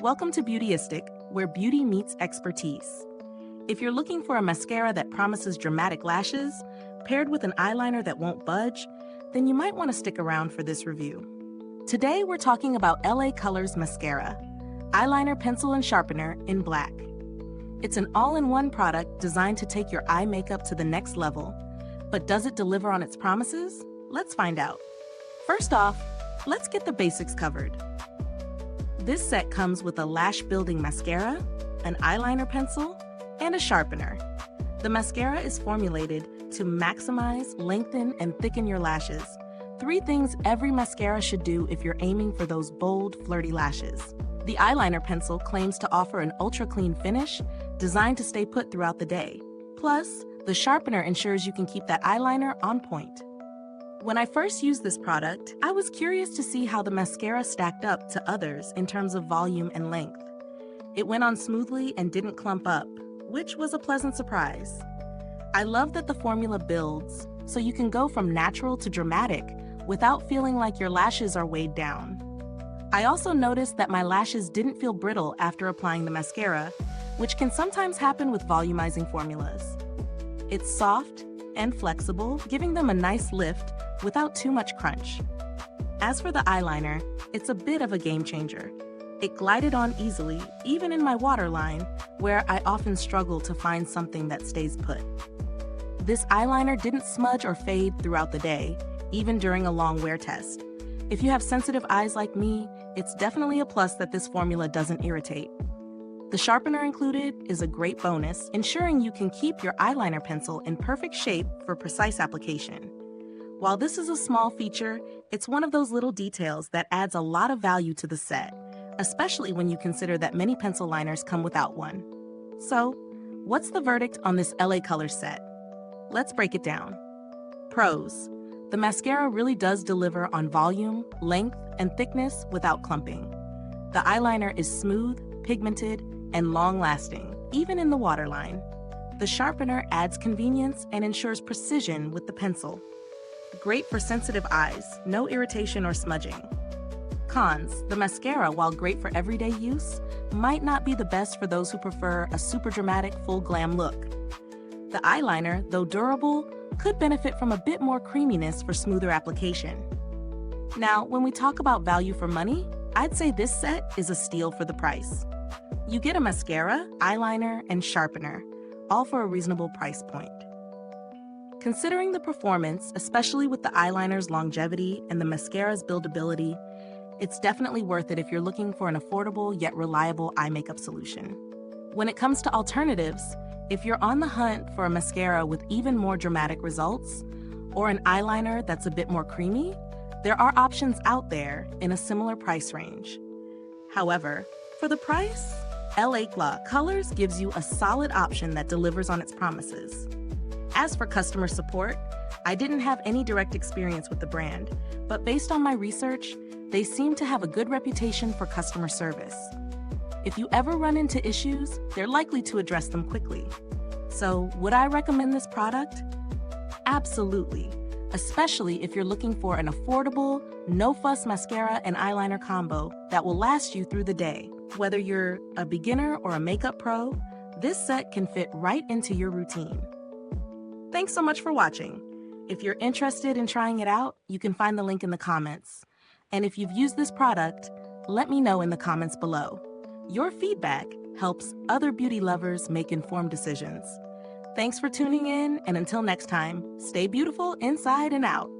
Welcome to Beautyistic, where beauty meets expertise. If you're looking for a mascara that promises dramatic lashes, paired with an eyeliner that won't budge, then you might want to stick around for this review. Today we're talking about LA Colors Mascara, Eyeliner Pencil and Sharpener in black. It's an all-in-one product designed to take your eye makeup to the next level. But does it deliver on its promises? Let's find out. First off, let's get the basics covered. This set comes with a lash-building mascara, an eyeliner pencil, and a sharpener. The mascara is formulated to maximize, lengthen, and thicken your lashes. 3 things every mascara should do if you're aiming for those bold, flirty lashes. The eyeliner pencil claims to offer an ultra-clean finish designed to stay put throughout the day. Plus, the sharpener ensures you can keep that eyeliner on point. When I first used this product, I was curious to see how the mascara stacked up to others in terms of volume and length. It went on smoothly and didn't clump up, which was a pleasant surprise. I love that the formula builds, so you can go from natural to dramatic without feeling like your lashes are weighed down. I also noticed that my lashes didn't feel brittle after applying the mascara, which can sometimes happen with volumizing formulas. It's soft and flexible, giving them a nice lift without too much crunch. As for the eyeliner, it's a bit of a game changer. It glided on easily, even in my waterline, where I often struggle to find something that stays put. This eyeliner didn't smudge or fade throughout the day, even during a long wear test. If you have sensitive eyes like me, it's definitely a plus that this formula doesn't irritate. The sharpener included is a great bonus, ensuring you can keep your eyeliner pencil in perfect shape for precise application. While this is a small feature, it's one of those little details that adds a lot of value to the set, especially when you consider that many pencil liners come without one. So, what's the verdict on this LA Colors set? Let's break it down. Pros. The mascara really does deliver on volume, length, and thickness without clumping. The eyeliner is smooth, pigmented, and long-lasting, even in the waterline. The sharpener adds convenience and ensures precision with the pencil. Great for sensitive eyes, no irritation or smudging. Cons. The mascara, while great for everyday use, might not be the best for those who prefer a super dramatic, full glam look. The eyeliner, though durable, could benefit from a bit more creaminess for smoother application. Now, when we talk about value for money, I'd say this set is a steal for the price. You get a mascara, eyeliner, and sharpener, all for a reasonable price point. Considering the performance, especially with the eyeliner's longevity and the mascara's buildability, it's definitely worth it if you're looking for an affordable yet reliable eye makeup solution. When it comes to alternatives, if you're on the hunt for a mascara with even more dramatic results, or an eyeliner that's a bit more creamy, there are options out there in a similar price range. However, for the price, LA Colors gives you a solid option that delivers on its promises. As for customer support, I didn't have any direct experience with the brand, but based on my research, they seem to have a good reputation for customer service. If you ever run into issues, they're likely to address them quickly. So, would I recommend this product? Absolutely, especially if you're looking for an affordable, no-fuss mascara and eyeliner combo that will last you through the day. Whether you're a beginner or a makeup pro, this set can fit right into your routine. Thanks so much for watching. If you're interested in trying it out, you can find the link in the comments. And if you've used this product, let me know in the comments below. Your feedback helps other beauty lovers make informed decisions. Thanks for tuning in, and until next time, stay beautiful inside and out.